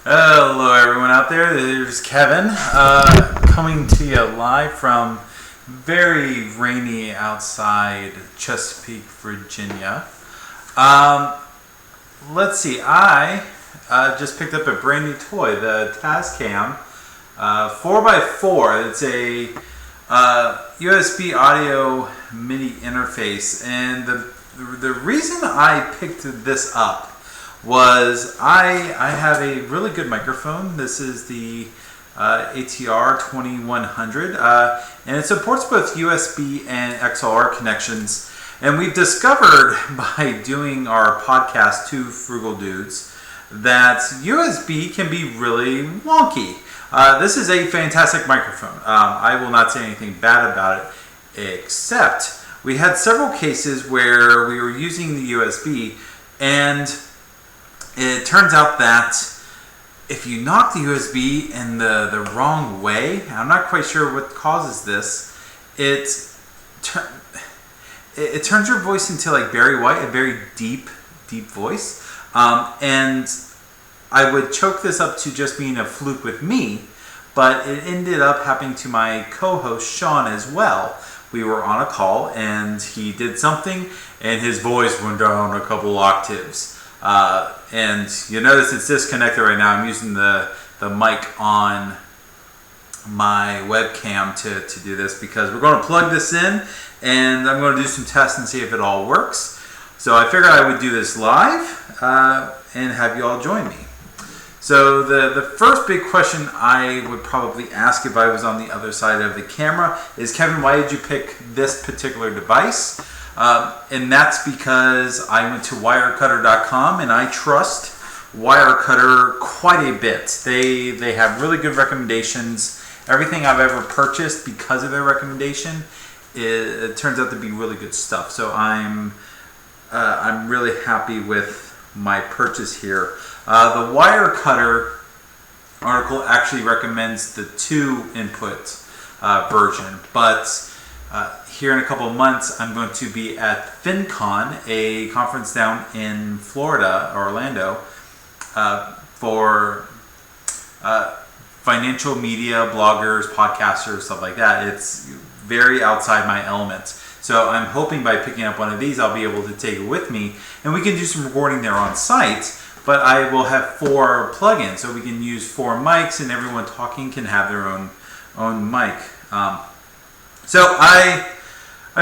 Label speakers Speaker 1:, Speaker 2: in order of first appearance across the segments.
Speaker 1: Hello everyone out there, there's Kevin coming to you live from very rainy outside Chesapeake, Virginia. Let's see, I just picked up a brand new toy, the Tascam 4x4. It's a USB audio MIDI interface, and the reason I picked this up was I have a really good microphone. This is the ATR 2100, and it supports both USB and XLR connections. And we've discovered by doing our podcast, Two Frugal Dudes, that USB can be really wonky. This is a fantastic microphone. I will not say anything bad about it, except we had several cases where we were using the USB, and it turns out that if you knock the USB in the wrong way, I'm not quite sure what causes this, it turns your voice into like Barry White, a very deep voice. And I would choke this up to just being a fluke with me, but it ended up happening to my co-host Sean as well. We were on a call and he did something and his voice went down a couple octaves. And you notice it's disconnected right now. I'm using the mic on my webcam to do this because we're going to plug this in and I'm going to do some tests and see if it all works. So I figured I would do this live and have you all join me. So the first big question I would probably ask if I was on the other side of the camera is, Kevin, why did you pick this particular device? And that's because I went to wirecutter.com and I trust Wirecutter quite a bit. They have really good recommendations. Everything I've ever purchased because of their recommendation, it turns out to be really good stuff. So I'm really happy with my purchase here. The Wirecutter article actually recommends the 2-input version, but here in a couple of months, I'm going to be at FinCon, a conference down in Florida, Orlando, for financial media, bloggers, podcasters, stuff like that. It's very outside my element. So I'm hoping by picking up one of these, I'll be able to take it with me, and we can do some recording there on site. But I will have 4 plugins, so we can use 4 mics, and everyone talking can have their own mic. So I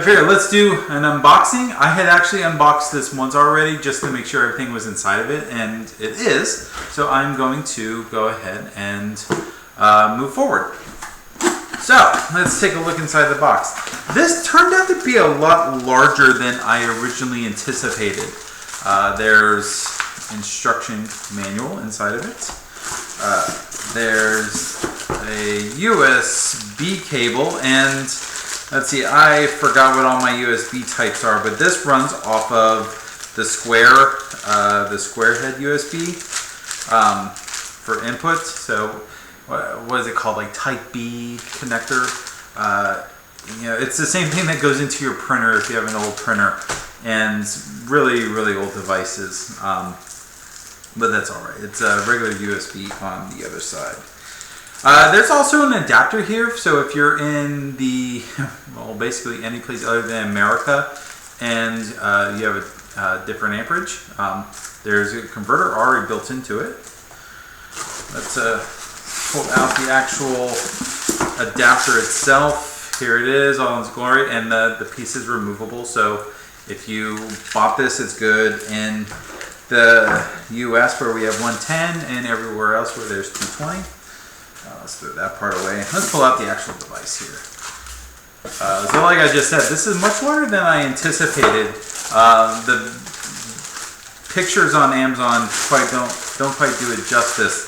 Speaker 1: figured let's do an unboxing. I had actually unboxed this once already just to make sure everything was inside of it, and it is. So I'm going to go ahead and move forward. So let's take a look inside the box. This turned out to be a lot larger than I originally anticipated. There's instruction manual inside of it. There's a USB cable, and let's see, I forgot what all my USB types are, but this runs off of the square head USB for input. So what is it called, like Type B connector? It's the same thing that goes into your printer if you have an old printer, and really old devices. But that's all right. It's a regular USB on the other side. There's also an adapter here, so if you're in basically any place other than America, and you have a different amperage, there's a converter already built into it. Let's pull out the actual adapter itself. Here it is, all in its glory, and the piece is removable, so if you bought this, it's good in the US where we have 110 and everywhere else where there's 220. Let's throw that part away. Let's pull out the actual device here. So like I just said, this is much larger than I anticipated. The pictures on Amazon don't quite do it justice.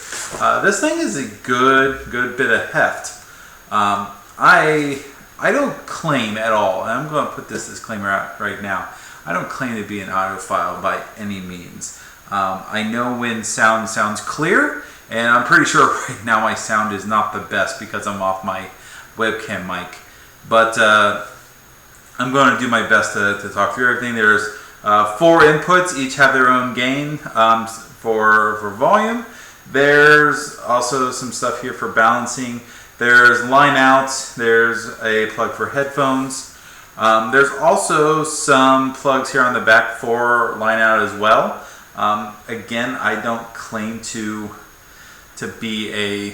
Speaker 1: This thing is a good bit of heft. I don't claim at all, and I'm going to put this disclaimer out right now, I don't claim to be an audiophile by any means. I know when sound sounds clear, and I'm pretty sure right now my sound is not the best because I'm off my webcam mic. But I'm going to do my best to talk through everything. There's 4 inputs, each have their own gain for volume. There's also some stuff here for balancing. There's line out, there's a plug for headphones. There's also some plugs here on the back for line out as well. Again, I don't claim to be a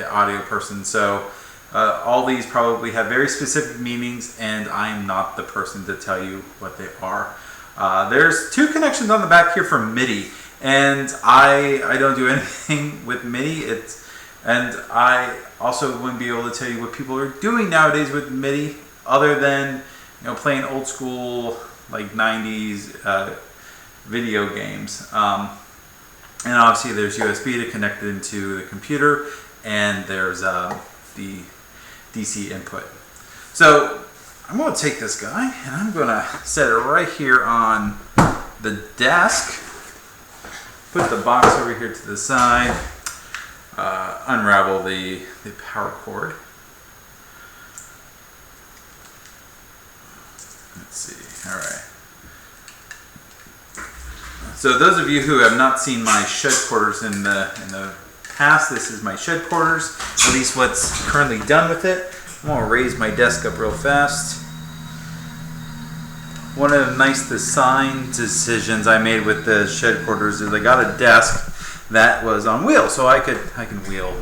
Speaker 1: audio person, so all these probably have very specific meanings, and I'm not the person to tell you what they are. There's two connections on the back here for MIDI, and I don't do anything with MIDI. And I also wouldn't be able to tell you what people are doing nowadays with MIDI, other than playing old school like 90s video games. And obviously there's USB to connect it into the computer, and there's the DC input. So I'm going to take this guy and I'm going to set it right here on the desk. Put the box over here to the side. Unravel the power cord. Let's see. All right. So those of you who have not seen my shed quarters in the past, this is my shed quarters. At least what's currently done with it. I'm gonna raise my desk up real fast. One of the nice design decisions I made with the shed quarters is I got a desk that was on wheels, so I can wheel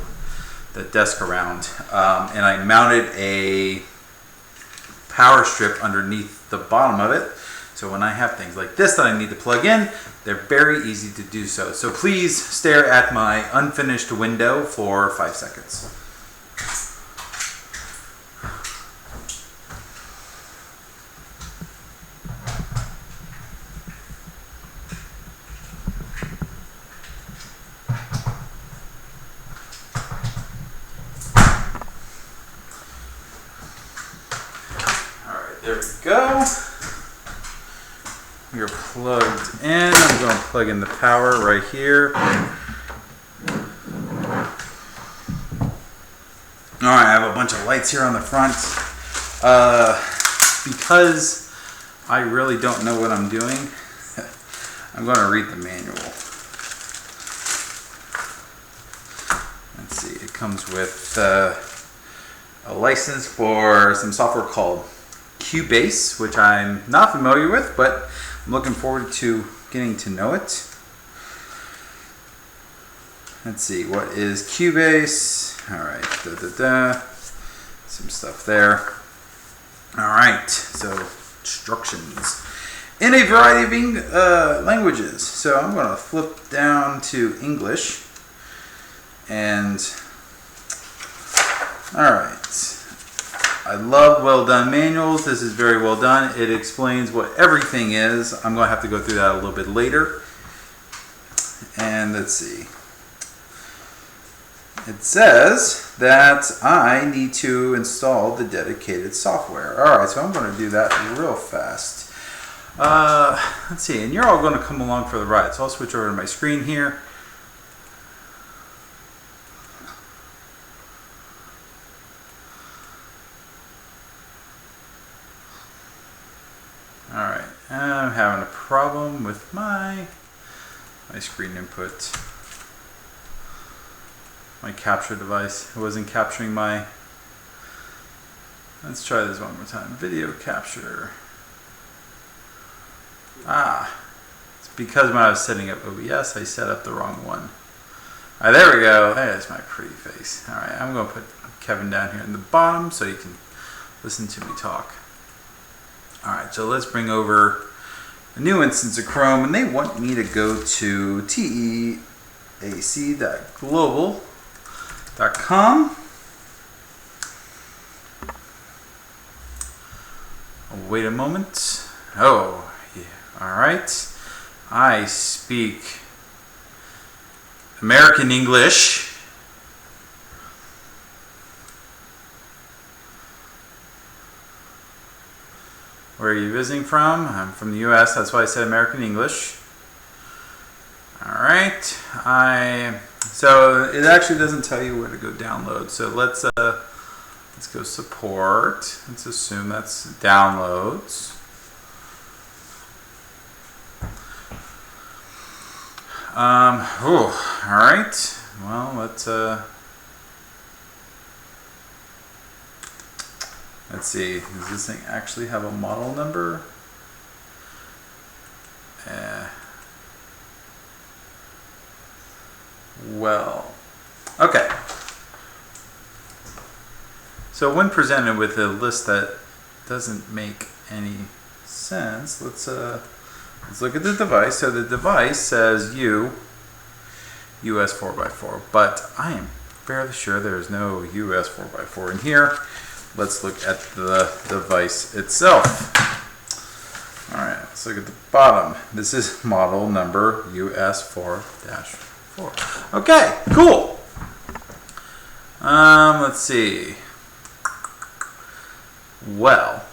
Speaker 1: the desk around, and I mounted a power strip underneath the bottom of it, so when I have things like this that I need to plug in, they're very easy to do so. So please stare at my unfinished window for 5 seconds. There we go. You're plugged in. I'm going to plug in the power right here. Alright, I have a bunch of lights here on the front. Because I really don't know what I'm doing, I'm going to read the manual. Let's see, it comes with a license for some software called Cubase, which I'm not familiar with, but I'm looking forward to getting to know it. Let's see, what is Cubase? Alright, some stuff there. Alright, so instructions in a variety of languages. So I'm going to flip down to English. And alright, I love well done manuals. This is very well done. It explains what everything is. I'm going to have to go through that a little bit later. And let's see. It says that I need to install the dedicated software. Alright, so I'm going to do that real fast. Let's see, and you're all going to come along for the ride. So I'll switch over to my screen here. Alright, I'm having a problem with my screen input. My capture device. It wasn't capturing my... Let's try this one more time. Video capture. It's because when I was setting up OBS, I set up the wrong one. Alright, there we go. There's my pretty face. Alright, I'm going to put Kevin down here in the bottom so you can listen to me talk. Alright, so let's bring over a new instance of Chrome, and they want me to go to teac.global.com. Wait a moment. Oh, yeah. Alright. I speak American English. Where are you visiting from? I'm from the US, that's why I said American English. Alright, so it actually doesn't tell you where to go download. So let's go support. Let's assume that's downloads. Alright, well, let's see. Does this thing actually have a model number? Well, okay. So when presented with a list that doesn't make any sense, let's look at the device. So the device says US-4x4, but I am fairly sure there's no US-4x4 in here. Let's look at the device itself. All right, let's look at the bottom. This is model number US-4-4. Okay, cool. Let's see. Well,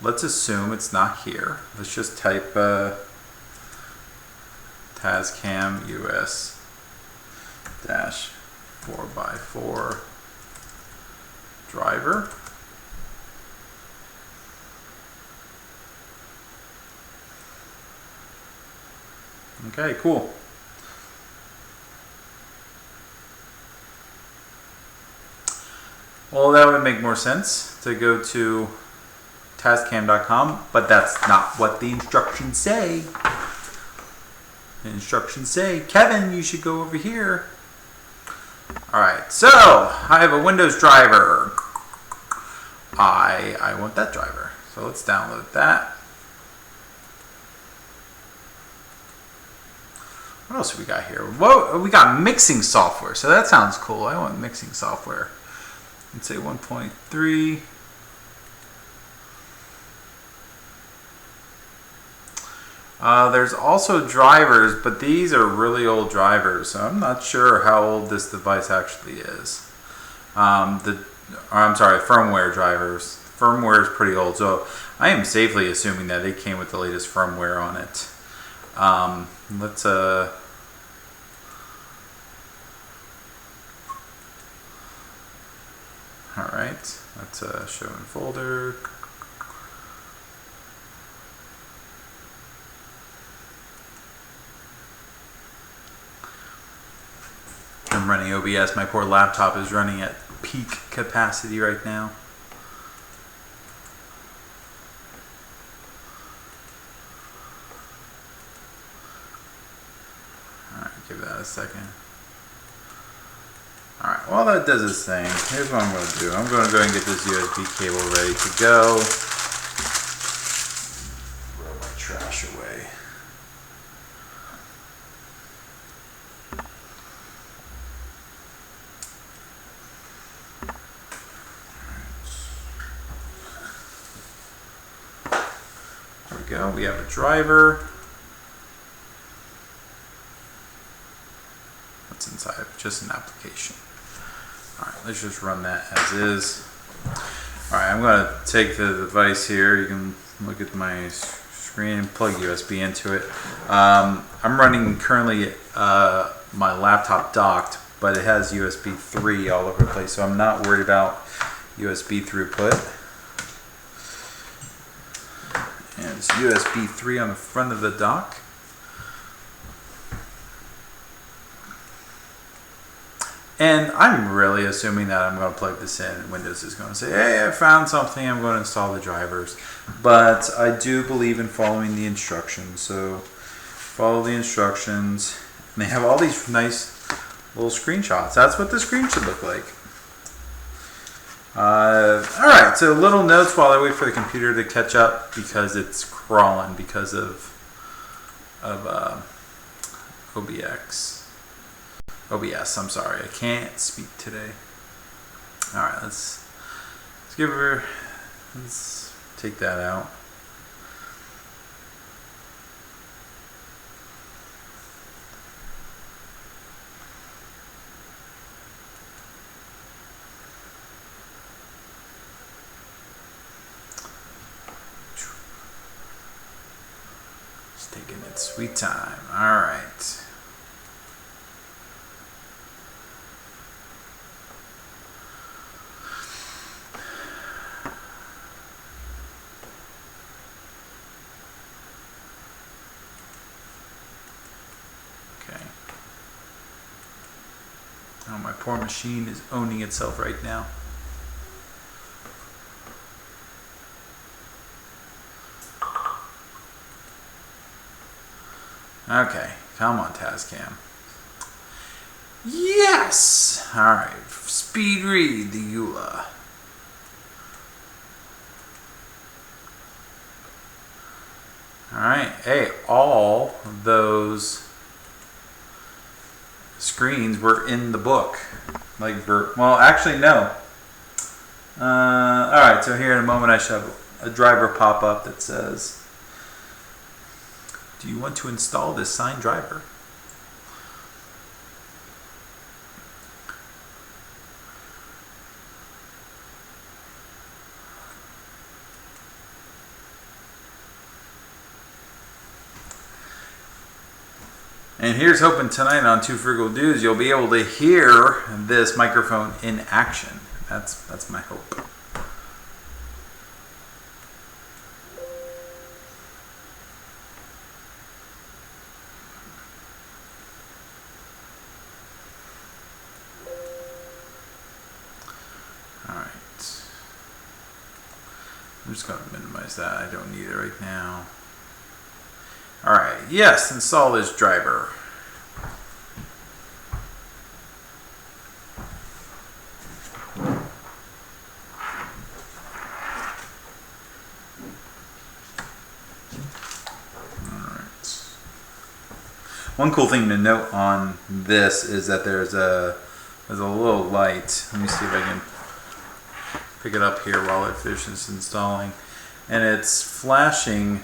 Speaker 1: let's assume it's not here. Let's just type Tascam US-4x4 driver. Okay, cool. Well, that would make more sense to go to Tascam.com, but that's not what the instructions say. The instructions say, Kevin, you should go over here. Alright, so I have a Windows driver. I want that driver. So let's download that. What else we got here? Whoa, we got mixing software. So that sounds cool. I want mixing software. Let's say 1.3. There's also drivers, but these are really old drivers, so I'm not sure how old this device actually is. I'm sorry, firmware drivers. Firmware is pretty old, so I am safely assuming that it came with the latest firmware on it. Let's Alright, let's show in folder. I'm running OBS. My poor laptop is running at peak capacity right now. Alright, give that a second. Alright, while that does its thing, here's what I'm going to do. I'm going to go and get this USB cable ready to go. Throw my trash away. There we go. We have a driver. What's inside? Just an application. Alright, let's just run that as is. Alright, I'm going to take the device here. You can look at my screen and plug USB into it. I'm running currently my laptop docked, but it has USB 3 all over the place, so I'm not worried about USB throughput. And it's USB 3 on the front of the dock. And I'm really assuming that I'm going to plug this in and Windows is going to say, hey, I found something, I'm going to install the drivers. But I do believe in following the instructions. So follow the instructions. And they have all these nice little screenshots. That's what the screen should look like. Alright, so little notes while I wait for the computer to catch up because it's crawling because of OBS, I'm sorry, I can't speak today. Alright, let's take that out. It's taking its sweet time. Alright. My poor machine is owning itself right now. Okay, come on, Tascam. Yes! Alright, speed read the EULA. Alright, hey, all those screens were in the book. Like, well, actually, no. Alright, so here in a moment I should have a driver pop up that says, do you want to install this signed driver? And here's hoping tonight on Two Frugal Dudes you'll be able to hear this microphone in action. That's my hope. Alright. I'm just going to minimize that. I don't need it right now. Alright, yes, install this driver. One cool thing to note on this is that there's a little light. Let me see if I can pick it up here while it finishes installing. And it's flashing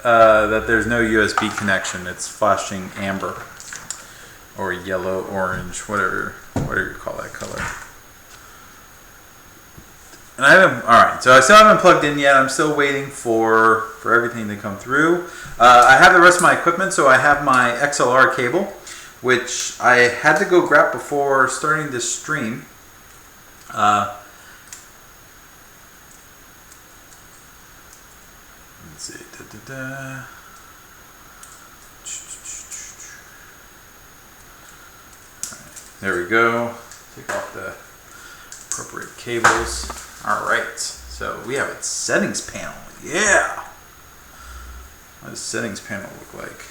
Speaker 1: that there's no USB connection. It's flashing amber or yellow, orange, whatever you call that color. And I haven't, alright, so I still haven't plugged in yet. I'm still waiting for everything to come through. I have the rest of my equipment, so I have my XLR cable, which I had to go grab before starting this stream. Let's see. Right, there we go. Take off the appropriate cables. Alright, so we have a settings panel. Yeah! What does settings panel look like?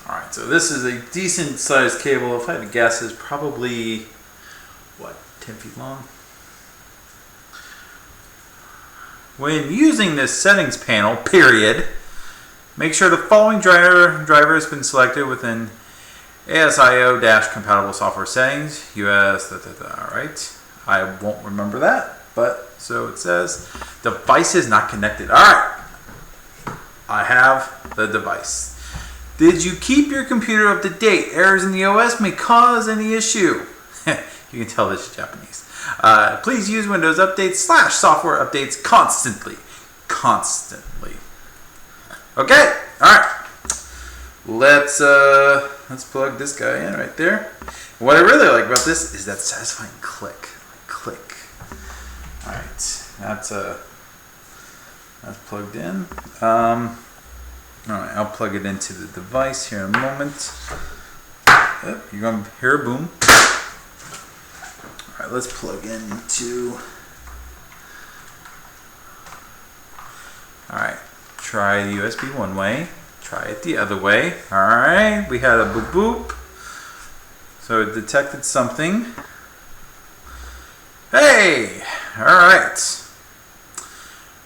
Speaker 1: Alright, so this is a decent sized cable. If I had to guess, it's probably, what, 10 feet long? When using this settings panel, period, make sure the following driver has been selected within ASIO-compatible software settings, US, alright. I won't remember that, but so it says device is not connected. Alright, I have the device. Did you keep your computer up to date? Errors in the OS may cause any issue. You can tell this is Japanese. Please use Windows updates / software updates constantly. Constantly. Okay, alright. Let's plug this guy in right there. What I really like about this is that satisfying click. Click. Alright, that's plugged in. Alright, I'll plug it into the device here in a moment. Oh, you're going to hear a boom. Alright, let's plug into. Alright, try the USB one way. Try it the other way. Alright, we had a boop boop. So it detected something. Hey! Alright.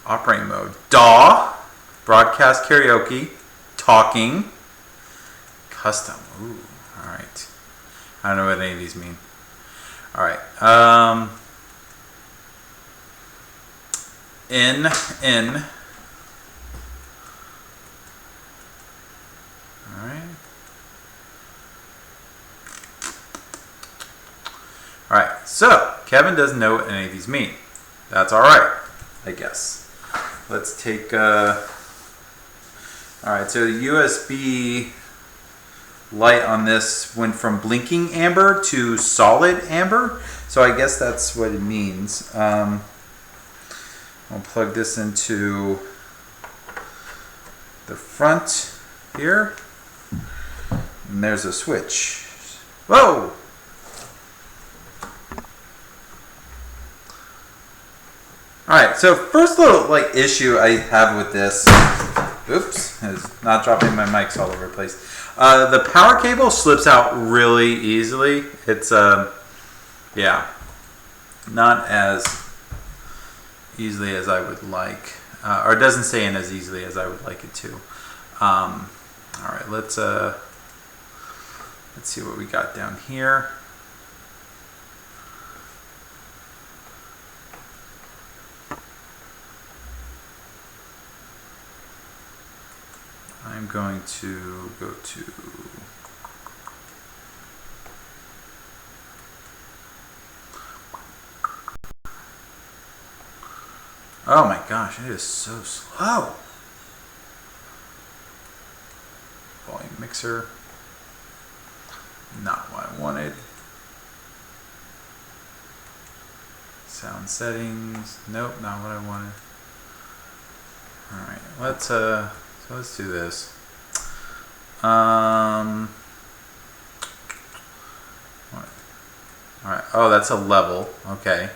Speaker 1: Operating mode. DAW. Broadcast karaoke. Talking. Custom. Ooh. Alright. I don't know what any of these mean. Alright. In. Alright, so Kevin doesn't know what any of these mean. That's alright, I guess. Let's take, alright, so the USB light on this went from blinking amber to solid amber. So I guess that's what it means. I'll plug this into the front here. And there's a switch. Whoa! Alright, so first little like issue I have with this, oops, is not dropping my mics all over the place. The power cable slips out really easily. It's, yeah, not as easily as I would like, or it doesn't stay in as easily as I would like it to. Alright, let's see what we got down here. I'm going to go to oh my gosh, it is so slow. Volume mixer. Not what I wanted. Sound settings. Nope, not what I wanted. Alright, let's do this. Alright, oh, that's a level. Okay.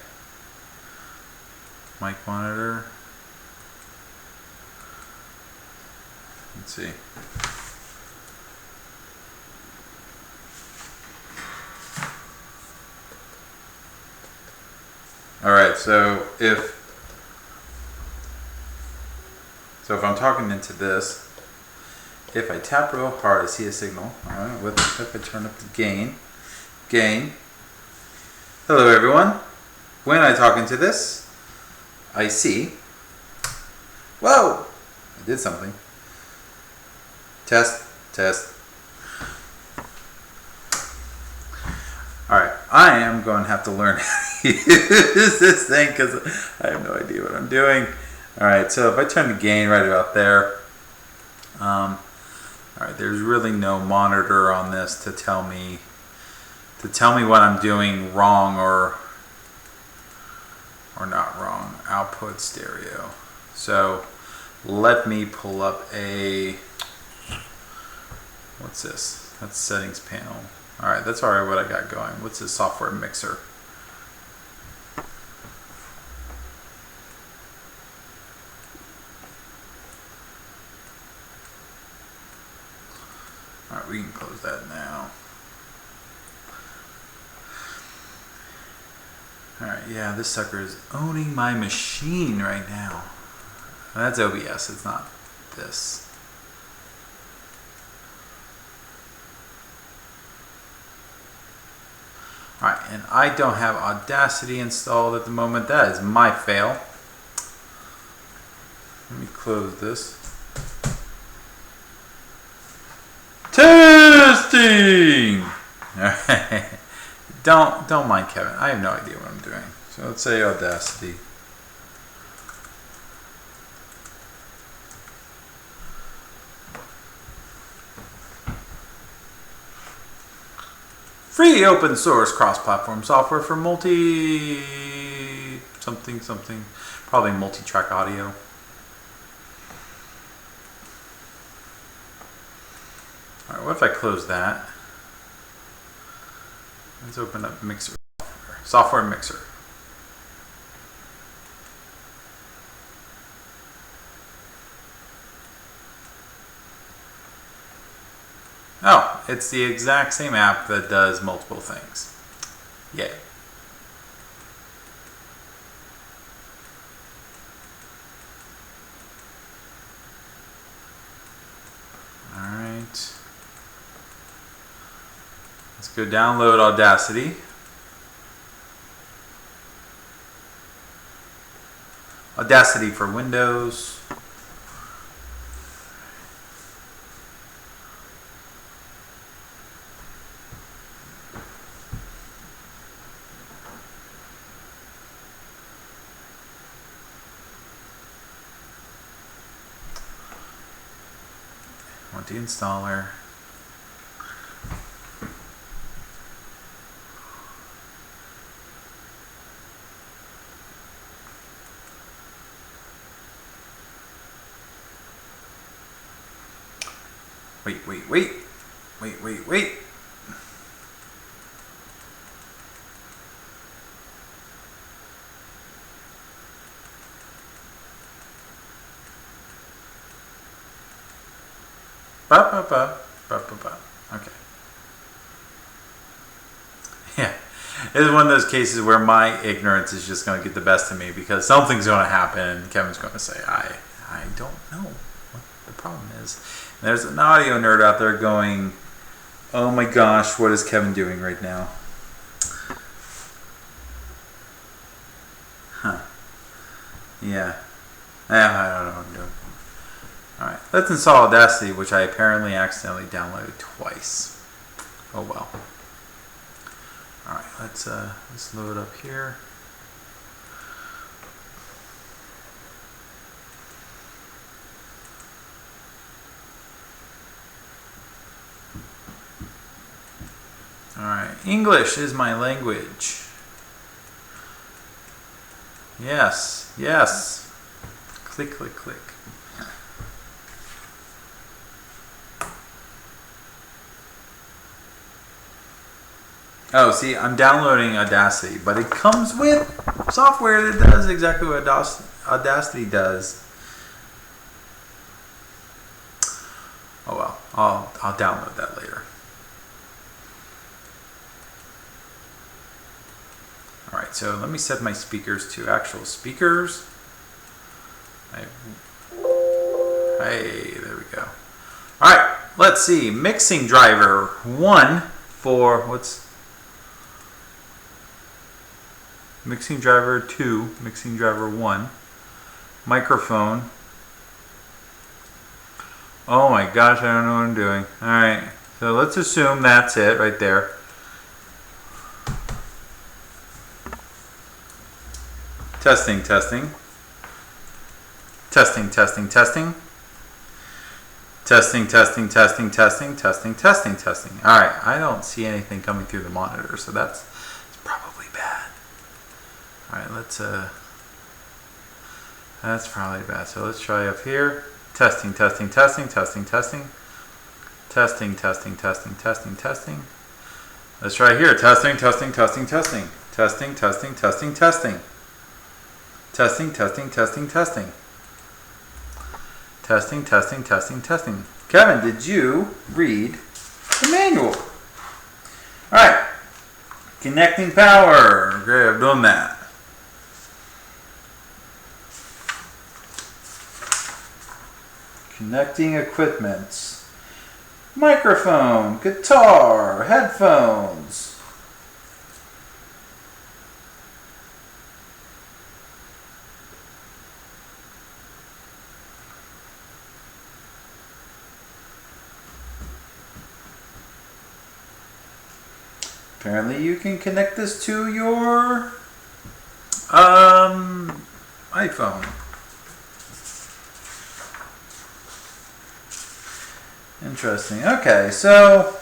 Speaker 1: Mic monitor. Let's see. Alright, so if I'm talking into this, if I tap real hard, I see a signal. Alright, if I turn up the gain. Hello everyone. When I talk into this, I see. Whoa! I did something. Test. Alright, I am going to have to learn how to use this thing because I have no idea what I'm doing. Alright, so if I turn the gain right about there, alright, there's really no monitor on this to tell me what I'm doing wrong or not wrong. Output stereo. So let me pull up what's this? That's settings panel. Alright, that's already what I got going. What's this software mixer? Alright, we can close that now. Alright, yeah, this sucker is owning my machine right now. And that's OBS, it's not this. Alright, and I don't have Audacity installed at the moment. That is my fail. Let me close this. Testing! Alright. Don't mind Kevin. I have no idea what I'm doing. So let's say Audacity. Free open source cross-platform software for something. Probably multi-track audio. Alright, what if I close that? Let's open up Mixer software Mixer. Oh, it's the exact same app that does multiple things. Yay. Alright. Let's go download Audacity. Audacity for Windows. Want the installer. Wait. Ba, ba, ba, ba, ba, ba. Okay. Yeah. It's one of those cases where my ignorance is just going to get the best of me because something's going to happen and Kevin's going to say, I don't know what the problem is. And there's an audio nerd out there going, oh my gosh, what is Kevin doing right now? Huh. Yeah. I don't know what I'm doing. Alright, let's install Audacity, which I apparently accidentally downloaded twice. Oh well. Alright, let's load up here. Alright, English is my language. Yes, yes. Click, click, click. Oh, see, I'm downloading Audacity, but it comes with software that does exactly what Audacity does. Oh well, I'll download that later. All right, so let me set my speakers to actual speakers. Hey, there we go. All right, let's see. Mixing driver 1 for what's mixing driver 2, mixing driver 1, microphone. Oh my gosh, I don't know what I'm doing. All right, so let's assume that's it right there. Testing, testing. Testing, testing, testing. Testing, testing, testing, testing, testing, testing, testing. All right, I don't see anything coming through the monitor, so that's probably bad. All right, that's probably bad. So let's try up here. Testing, testing, testing, testing, testing. Testing, testing, testing, testing, testing. Let's try here. Testing, testing, testing, testing. Testing, testing, testing, testing. Testing, testing, testing, testing. Testing, testing, testing, testing. Kevin, did you read the manual? All right. Connecting power. Great, I've done that. Connecting equipment. Microphone, guitar, headphones. Apparently you can connect this to your iPhone. Interesting. Okay, so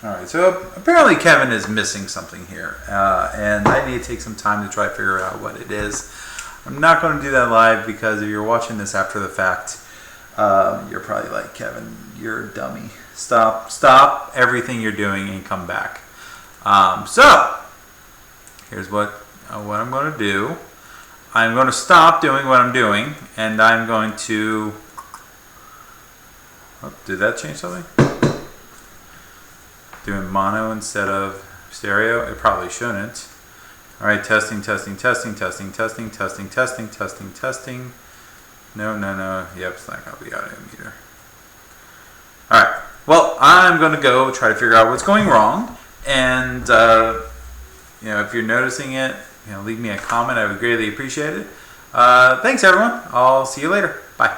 Speaker 1: alright, so apparently Kevin is missing something here, and I need to take some time to try to figure out what it is. I'm not going to do that live because if you're watching this after the fact, you're probably like, Kevin, you're a dummy. Stop everything you're doing and come back. So here's what I'm going to do. I'm going to stop doing what I'm doing, and I'm going to. Oh, did that change something? Doing mono instead of stereo. It probably shouldn't. All right, testing, testing, testing, testing, testing, testing, testing, testing, testing. No. Yep, it's not going to be audio meter. All right. Well, I'm going to go try to figure out what's going wrong, and if you're noticing it, leave me a comment. I would greatly appreciate it. Thanks, everyone. I'll see you later. Bye.